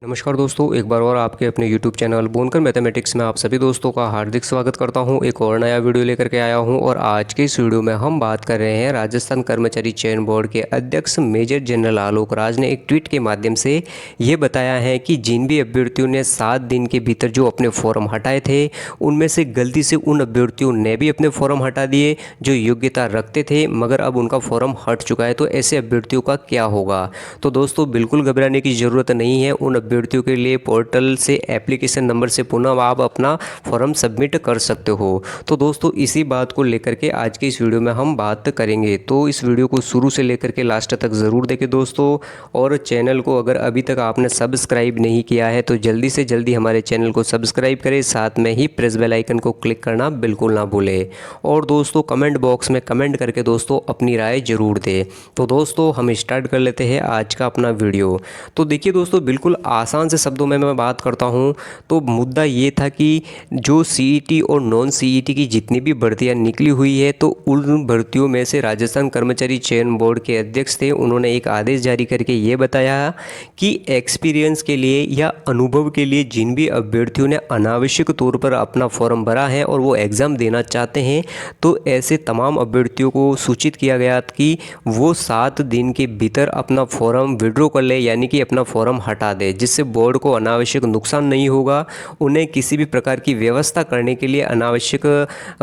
नमस्कार दोस्तों, एक बार और आपके अपने YouTube चैनल बोनकर मैथमेटिक्स में आप सभी दोस्तों का हार्दिक स्वागत करता हूं। एक और नया वीडियो लेकर के आया हूं और आज के इस वीडियो में हम बात कर रहे हैं राजस्थान कर्मचारी चयन बोर्ड के अध्यक्ष मेजर जनरल आलोक राज ने एक ट्वीट के माध्यम से ये बताया है कि जिन भी अभ्यर्थियों ने 7 दिन के भीतर जो अपने फॉर्म हटाए थे, उनमें से गलती से उन अभ्यर्थियों ने भी अपने फॉर्म हटा दिए जो योग्यता रखते थे, मगर अब उनका फॉर्म हट चुका है। तो ऐसे अभ्यर्थियों का क्या होगा? तो दोस्तों बिल्कुल घबराने की ज़रूरत नहीं है। उन अभ्यर्थियों के लिए पोर्टल से एप्लीकेशन नंबर से पुनः आप अपना फॉर्म सबमिट कर सकते हो। तो दोस्तों इसी बात को लेकर के आज के इस वीडियो में हम बात करेंगे, तो इस वीडियो को शुरू से लेकर के लास्ट तक ज़रूर देखें दोस्तों। और चैनल को अगर अभी तक आपने सब्सक्राइब नहीं किया है तो जल्दी से जल्दी हमारे चैनल को सब्सक्राइब करें, साथ में ही प्रेस बेल आइकन को क्लिक करना बिल्कुल ना भूलें। और दोस्तों कमेंट बॉक्स में कमेंट करके दोस्तों अपनी राय ज़रूर दें। तो दोस्तों हम स्टार्ट कर लेते हैं आज का अपना वीडियो। तो देखिए दोस्तों, बिल्कुल आसान से शब्दों में मैं बात करता हूं तो मुद्दा ये था कि जो सीईटी और नॉन सीईटी की जितनी भी भर्तियां निकली हुई है, तो उन भर्तियों में से राजस्थान कर्मचारी चयन बोर्ड के अध्यक्ष थे, उन्होंने एक आदेश जारी करके ये बताया कि एक्सपीरियंस के लिए या अनुभव के लिए जिन भी अभ्यर्थियों ने अनावश्यक तौर पर अपना फॉर्म भरा है और वो एग्ज़ाम देना चाहते हैं, तो ऐसे तमाम अभ्यर्थियों को सूचित किया गया कि वो 7 दिन के भीतर अपना फॉर्म विड्रॉ कर ले, यानी कि अपना फॉर्म हटा दे, जिससे बोर्ड को अनावश्यक नुकसान नहीं होगा। उन्हें किसी भी प्रकार की व्यवस्था करने के लिए अनावश्यक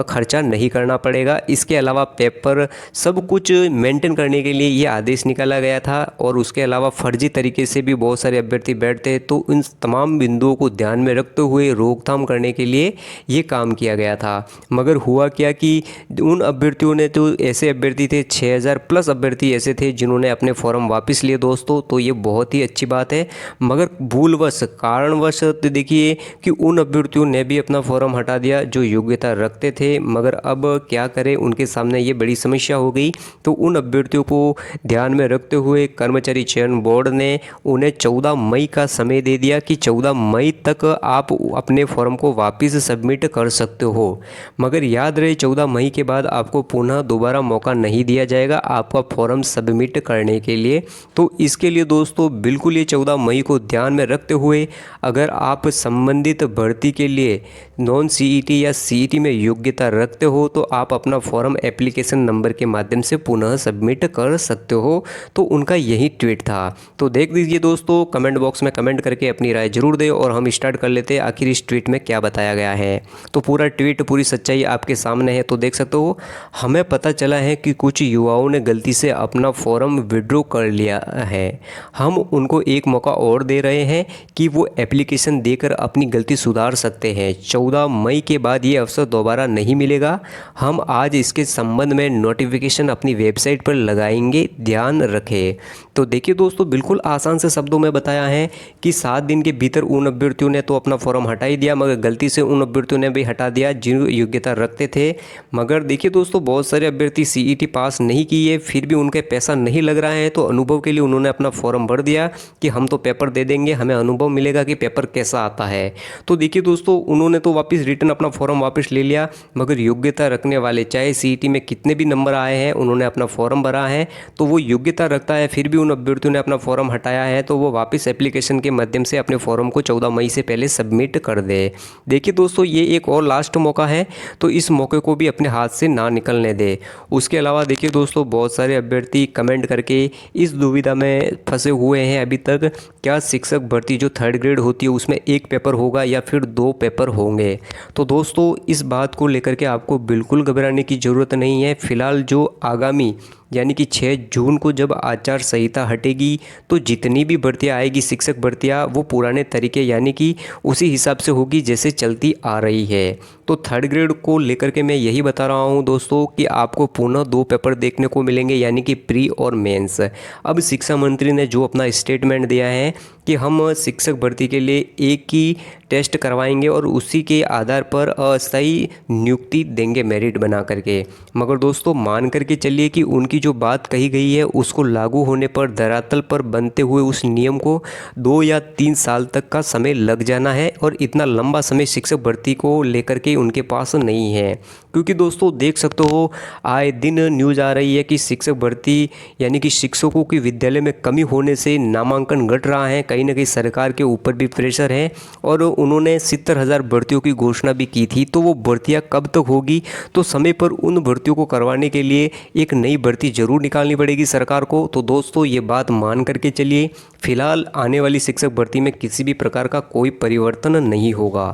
खर्चा नहीं करना पड़ेगा। इसके अलावा पेपर सब कुछ मेंटेन करने के लिए ये आदेश निकाला गया था। और उसके अलावा फर्जी तरीके से भी बहुत सारे अभ्यर्थी बैठते हैं, तो इन तमाम बिंदुओं को ध्यान में रखते हुए रोकथाम करने के लिए ये काम किया गया था। मगर हुआ क्या कि उन अभ्यर्थियों ने, तो ऐसे अभ्यर्थी थे 6000 प्लस अभ्यर्थी ऐसे थे जिन्होंने अपने फॉर्म वापस लिए दोस्तों। तो ये बहुत ही अच्छी बात है। मगर भूलवश कारणवश देखिए कि उन अभ्यर्थियों ने भी अपना फॉर्म हटा दिया जो योग्यता रखते थे। मगर अब क्या करें, उनके सामने ये बड़ी समस्या हो गई। तो उन अभ्यर्थियों को ध्यान में रखते हुए कर्मचारी चयन बोर्ड ने उन्हें 14 मई का समय दे दिया कि 14 मई तक आप अपने फॉर्म को वापस सबमिट कर सकते हो। मगर याद रहे 14 मई के बाद आपको पुनः दोबारा मौका नहीं दिया जाएगा आपका फॉर्म सबमिट करने के लिए। तो इसके लिए दोस्तों बिल्कुल ये 14 मई को ध्यान में रखते हुए अगर आप संबंधित भर्ती के लिए नॉन सीईटी या सीईटी में योग्यता रखते हो, तो आप अपना फॉर्म एप्लीकेशन नंबर के माध्यम से पुनः सबमिट कर सकते हो। तो उनका यही ट्वीट था। तो देख लीजिए दोस्तों, कमेंट बॉक्स में कमेंट करके अपनी राय जरूर दें और हम स्टार्ट कर लेते हैं आखिर इस ट्वीट में क्या बताया गया है। तो पूरा ट्वीट, पूरी सच्चाई आपके सामने है, तो देख सकते हो। हमें पता चला है कि कुछ युवाओं ने गलती से अपना फॉर्म विड्रॉ कर लिया है। हम उनको एक मौका और दे रहे हैं कि वो एप्लीकेशन देकर अपनी गलती सुधार सकते हैं। 14 मई के बाद ये अवसर दोबारा नहीं मिलेगा। हम आज इसके संबंध में नोटिफिकेशन अपनी वेबसाइट पर लगाएंगे, ध्यान रखें। तो देखिए दोस्तों, बिल्कुल आसान से शब्दों में बताया है कि 7 दिन के भीतर उन अभ्यर्थियों ने तो अपना फॉर्म हटा ही दिया, मगर गलती से उन अभ्यर्थियों ने भी हटा दिया जिन योग्यता रखते थे। मगर देखिए दोस्तों, बहुत सारे अभ्यर्थी सीईटी पास नहीं किए, फिर भी उनके पैसा नहीं लग रहा है, तो अनुभव के लिए उन्होंने अपना फॉर्म भर दिया कि हम तो पेपर दे देंगे, हमें अनुभव मिलेगा कि पेपर कैसा आता है। तो देखिए दोस्तों, उन्होंने तो वापस रिटर्न अपना फॉर्म वापस ले लिया, मगर योग्यता रखने वाले चाहे सीईटी में कितने भी नंबर आए हैं, उन्होंने अपना फॉर्म भरा है, तो वो योग्यता रखता है, फिर भी उन अभ्यर्थियों ने अपना फॉर्म हटाया है, तो वो वापस एप्लीकेशन के माध्यम से अपने फॉर्म को 14 मई से पहले सबमिट कर दे। देखिए दोस्तों, ये एक और लास्ट मौका है, तो इस मौके को भी अपने हाथ से ना निकलने दे। उसके अलावा देखिए दोस्तों, बहुत सारे अभ्यर्थी कमेंट करके इस दुविधा में फंसे हुए हैं अभी तक, क्या शिक्षक भर्ती जो 3rd ग्रेड होती है उसमें 1 पेपर होगा या फिर 2 पेपर होंगे। तो दोस्तों इस बात को लेकर के आपको बिल्कुल घबराने की ज़रूरत नहीं है। फिलहाल जो आगामी यानी कि 6 जून को जब आचार संहिता हटेगी, तो जितनी भी भर्तियाँ आएगी शिक्षक भर्तियाँ, वो पुराने तरीके यानी कि उसी हिसाब से होगी जैसे चलती आ रही है। तो 3rd ग्रेड को लेकर के मैं यही बता रहा हूँ दोस्तों कि आपको पुनः 2 पेपर देखने को मिलेंगे, यानी कि प्री और मेंस। अब शिक्षा मंत्री ने जो अपना स्टेटमेंट दिया है कि हम शिक्षक भर्ती के लिए एक ही टेस्ट करवाएंगे और उसी के आधार पर अस्थायी नियुक्ति देंगे मेरिट बना करके। मगर दोस्तों मान करके चलिए कि उनकी जो बात कही गई है उसको लागू होने पर धरातल पर बनते हुए उस नियम को 2 या 3 साल तक का समय लग जाना है, और इतना लंबा समय शिक्षक भर्ती को लेकर के उनके पास नहीं है। क्योंकि दोस्तों देख सकते हो आए दिन न्यूज़ आ रही है कि शिक्षक भर्ती यानी कि शिक्षकों की विद्यालय में कमी होने से नामांकन घट रहा है, कहीं ना कहीं सरकार के ऊपर भी प्रेशर है और उन्होंने 70,000 भर्तियों की घोषणा भी की थी। तो वो भर्तियाँ कब तक होगी, तो समय पर उन भर्तियों को करवाने के लिए एक नई भर्ती जरूर निकालनी पड़ेगी सरकार को। तो दोस्तों ये बात मान करके चलिए, फिलहाल आने वाली शिक्षक भर्ती में किसी भी प्रकार का कोई परिवर्तन नहीं होगा।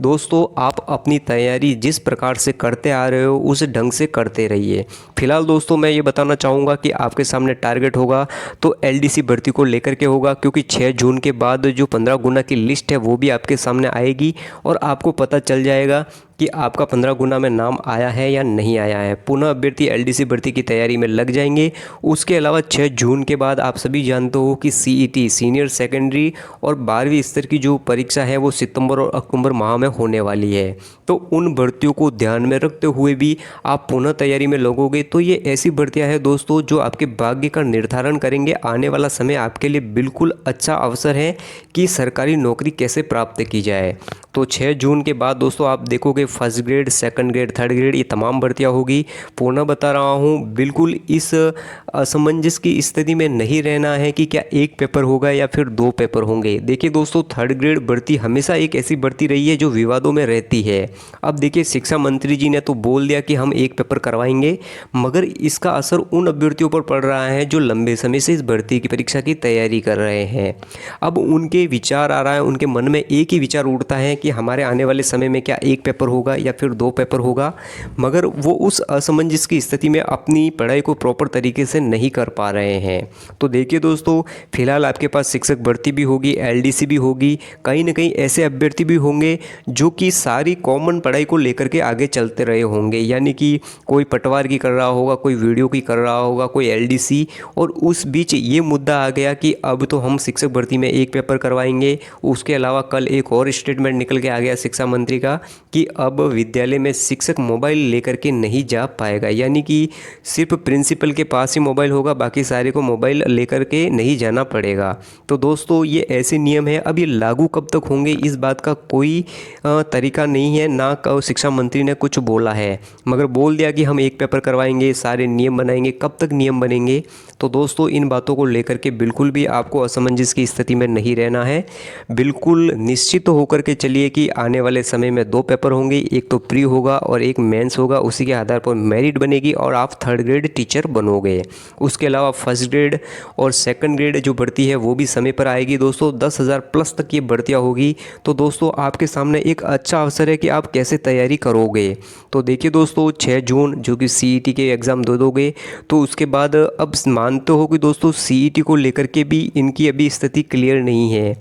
दोस्तों आप अपनी तैयारी जिस प्रकार से करते आ रहे हो उस ढंग से करते रहिए। फिलहाल दोस्तों मैं ये बताना चाहूँगा कि आपके सामने टारगेट होगा तो एलडीसी भर्ती को लेकर के होगा, क्योंकि 6 जून के बाद जो 15 गुना की लिस्ट है वो भी आपके सामने आएगी और आपको पता चल जाएगा कि आपका 15 गुना में नाम आया है या नहीं आया है। पुनः अभ्यर्थी एलडीसी भर्ती की तैयारी में लग जाएंगे। उसके अलावा 6 जून के बाद आप सभी जानते हो कि सीईटी सीनियर सेकेंडरी और 12वीं स्तर की जो परीक्षा है वो सितंबर और अक्टूबर माह में होने वाली है। तो उन भर्तियों को ध्यान में रखते हुए भी आप पुनः तैयारी में लगोगे तो ये ऐसी भर्तियां हैं दोस्तों जो आपके भाग्य का निर्धारण करेंगे। आने वाला समय आपके लिए बिल्कुल अच्छा अवसर है कि सरकारी नौकरी कैसे प्राप्त की जाए। तो 6 जून के बाद दोस्तों आप देखोगे first grade, second grade, third grade ये तमाम भर्तियां होगी। पुनः बता रहा हूं, बिल्कुल इस असमंजस की स्थिति में नहीं रहना है कि क्या एक पेपर होगा या फिर 2 पेपर होंगे। देखिए दोस्तों थर्ड ग्रेड भर्ती हमेशा एक ऐसी भर्ती रही है जो विवादों में रहती है। अब देखिए शिक्षा मंत्री जी ने तो बोल दिया कि हम एक पेपर करवाएंगे, मगर इसका असर उन अभ्यर्थियों पर पड़ रहा है जो लंबे समय से इस भर्ती की परीक्षा की तैयारी कर रहे हैं। अब उनके विचार आ रहा है, उनके मन में एक ही विचार उठता है कि हमारे आने वाले समय में क्या एक पेपर होगा या फिर 2 पेपर होगा, मगर वो उस असमंजस की स्थिति में अपनी पढ़ाई को प्रॉपर तरीके से नहीं कर पा रहे हैं। तो देखिए दोस्तों फिलहाल आपके पास शिक्षक भर्ती भी होगी, एलडीसी भी होगी, कहीं ना कहीं ऐसे अभ्यर्थी भी होंगे जो कि सारी कॉमन पढ़ाई को लेकर के आगे चलते रहे होंगे। यानी कि कोई पटवार की कर रहा होगा, कोई वीडियो की कर रहा होगा, कोई एलडीसी, और उस बीच ये मुद्दा आ गया कि अब तो हम शिक्षक भर्ती में एक पेपर करवाएंगे। उसके अलावा कल एक और स्टेटमेंट निकल के आ गया शिक्षा मंत्री का कि अब विद्यालय में शिक्षक मोबाइल लेकर के नहीं जा पाएगा। यानी कि सिर्फ प्रिंसिपल के पास ही मोबाइल होगा, बाकी सारे को मोबाइल लेकर के नहीं जाना पड़ेगा। तो दोस्तों ये ऐसे नियम है, अब ये लागू कब तक होंगे इस बात का कोई तरीका नहीं है, ना शिक्षा मंत्री ने कुछ बोला है, मगर बोल दिया कि हम एक पेपर करवाएंगे, सारे नियम बनाएंगे। कब तक नियम बनेंगे? तो दोस्तों इन बातों को लेकर के बिल्कुल भी आपको असमंजस की स्थिति में नहीं रहना है। बिल्कुल निश्चित होकर के चलिए कि आने वाले समय में 2 पेपर होंगे, एक तो प्री होगा और एक मेंस होगा। उसी के आधार पर मेरिट बनेगी और आप थर्ड ग्रेड टीचर बनोगे। उसके अलावा फर्स्ट ग्रेड और सेकंड ग्रेड जो भर्ती है वो भी समय पर आएगी दोस्तों। 10,000 प्लस तक ये भर्तियाँ होगी। तो दोस्तों आपके सामने एक अच्छा अवसर है कि आप कैसे तैयारी करोगे। तो देखिए दोस्तों 6 जून जो कि सीईटी के एग्ज़ाम दे दोगे, तो उसके बाद अब मानते हो कि दोस्तों सीईटी को लेकर के भी इनकी अभी स्थिति क्लियर नहीं है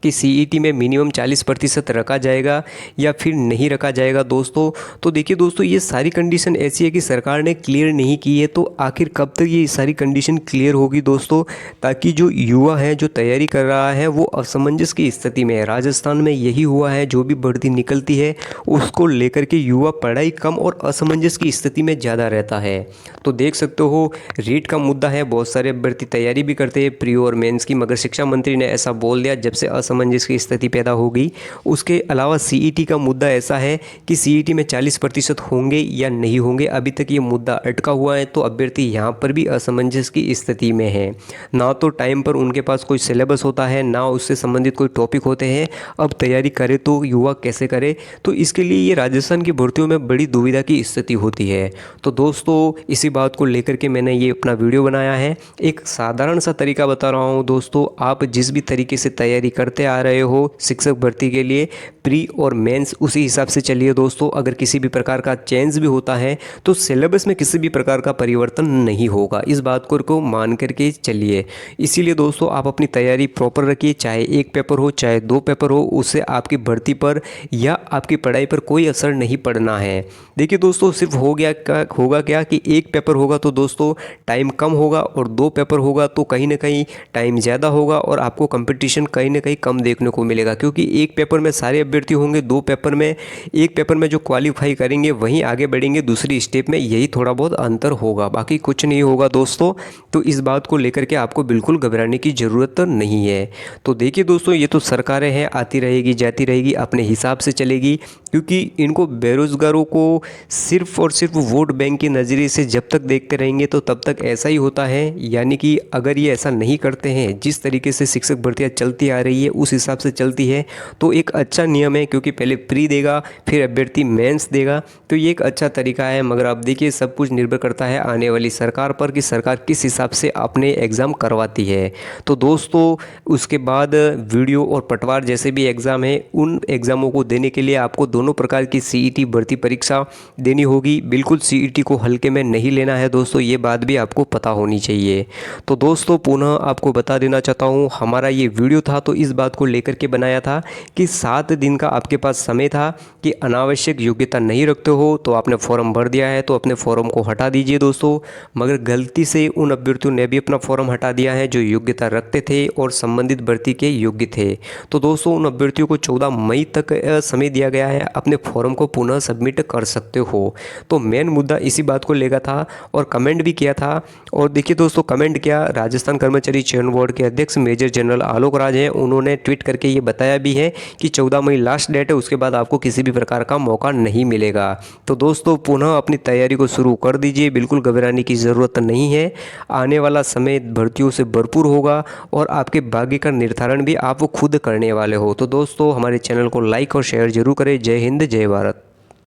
कि सीईटी में मिनिमम 40% रखा जाएगा या फिर नहीं रखा जाएगा दोस्तों। तो देखिए दोस्तों ये सारी कंडीशन ऐसी है कि सरकार ने क्लियर नहीं की है। तो आखिर कब तक ये सारी कंडीशन क्लियर होगी दोस्तों, ताकि जो युवा है जो तैयारी कर रहा है वो असमंजस की स्थिति में है। राजस्थान में यही हुआ है, जो भी भर्ती निकलती है उसको लेकर के युवा पढ़ाई कम और असमंजस की स्थिति में ज़्यादा रहता है। तो देख सकते हो रेट का मुद्दा है, बहुत सारे अभ्यर्थी तैयारी भी करते हैं प्री और मेंस की, मगर शिक्षा मंत्री ने ऐसा बोल दिया जब से असमंजस की स्थिति पैदा होगी। उसके अलावा सीईटी का मुद्दा ऐसा है कि सीईटी में 40% होंगे या नहीं होंगे, अभी तक ये मुद्दा अटका हुआ है। तो अभ्यर्थी यहाँ पर भी असमंजस की स्थिति में है, ना तो टाइम पर उनके पास कोई सिलेबस होता है, ना उससे संबंधित कोई टॉपिक होते हैं। अब तैयारी करे तो युवा कैसे करे? तो इसके लिए ये राजस्थान की भर्तियों में बड़ी दुविधा की स्थिति होती है। तो दोस्तों इसी बात को लेकर के मैंने ये अपना वीडियो बनाया है। एक साधारण सा तरीका बता रहा हूँ दोस्तों, आप जिस भी तरीके से तैयारी करते आ रहे हो शिक्षक भर्ती के लिए प्री और मेंस, उसी हिसाब से चलिए दोस्तों। अगर किसी भी प्रकार का चेंज भी होता है तो सिलेबस में किसी भी प्रकार का परिवर्तन नहीं होगा, इस बात को मान करके चलिए। इसीलिए दोस्तों आप अपनी तैयारी प्रॉपर रखिए, चाहे एक पेपर हो चाहे 2 पेपर हो, उससे आपकी भर्ती पर या आपकी पढ़ाई पर कोई असर नहीं पड़ना है। देखिए दोस्तों सिर्फ होगा क्या कि एक पेपर होगा तो दोस्तों टाइम कम होगा, और 2 पेपर होगा तो कहीं ना कहीं टाइम ज़्यादा होगा और आपको कंपटीशन कहीं ना कहीं कम देखने को मिलेगा। क्योंकि एक पेपर में सारे अभ्यर्थी होंगे, 2 पेपर में एक पेपर में जो क्वालिफाई करेंगे वहीं आगे बढ़ेंगे दूसरी स्टेप में, यही थोड़ा बहुत अंतर होगा, बाकी कुछ नहीं होगा दोस्तों। तो इस बात को लेकर के आपको बिल्कुल घबराने की ज़रूरत नहीं है। तो देखिए दोस्तों ये तो सरकारें हैं, आती रहेगी जाती रहेगी, अपने हिसाब से चलेगी। क्योंकि इनको बेरोज़गारों को सिर्फ़ और सिर्फ वोट बैंक के नज़रिए से जब तक देखते रहेंगे तो तब तक ऐसा ही होता है। यानी कि अगर ये ऐसा नहीं करते हैं, जिस तरीके से शिक्षक भर्तियाँ चलती आ रही है उस हिसाब से चलती है, तो एक अच्छा नियम है, क्योंकि पहले प्री देगा फिर अभ्यर्थी मेंस देगा, तो ये एक अच्छा तरीका है। मगर आप देखिए सब कुछ निर्भर करता है आने वाली सरकार पर कि सरकार किस हिसाब से अपने एग्ज़ाम करवाती है। तो दोस्तों उसके बाद वीडियो और पटवार जैसे भी एग्ज़ाम है, उन एग्ज़ामों को देने के लिए आपको दोनों प्रकार की सीईटी भर्ती परीक्षा देनी होगी। बिल्कुल सीईटी को हल्के में नहीं लेना है दोस्तों, ये बात भी आपको पता होनी चाहिए। तो दोस्तों पुनः आपको बता देना चाहता हूँ, हमारा ये वीडियो था तो इस बात को लेकर के बनाया था कि 7 दिन का आपके पास समय था कि अनावश्यक योग्यता नहीं रखते हो तो आपने फॉर्म भर दिया है तो अपने फॉर्म को हटा दीजिए दोस्तों। मगर गलती से उन अभ्यर्थियों ने भी अपना फॉर्म हटा दिया है जो योग्यता रखते थे और संबंधित भर्ती के योग्य थे। तो दोस्तों उन अभ्यर्थियों को 14 मई तक समय दिया गया है, अपने फॉर्म को पुनः सबमिट कर सकते हो। तो मेन मुद्दा इसी बात को लेकर था और कमेंट भी किया था। और देखिए दोस्तों कमेंट क्या, राजस्थान कर्मचारी चयन बोर्ड के अध्यक्ष मेजर जनरल आलोक राज हैं, उन्होंने ट्वीट करके ये बताया भी है कि 14 मई लास्ट डेट है, उसके बाद आपको किसी भी प्रकार का मौका नहीं मिलेगा। तो दोस्तों पुनः अपनी तैयारी को शुरू कर दीजिए, बिल्कुल घबराने की ज़रूरत नहीं है। आने वाला समय भर्तियों से भरपूर होगा और आपके भाग्य का निर्धारण भी आप खुद करने वाले हो। तो दोस्तों हमारे चैनल को लाइक और शेयर जरूर करें। जय हिंद जय भारत।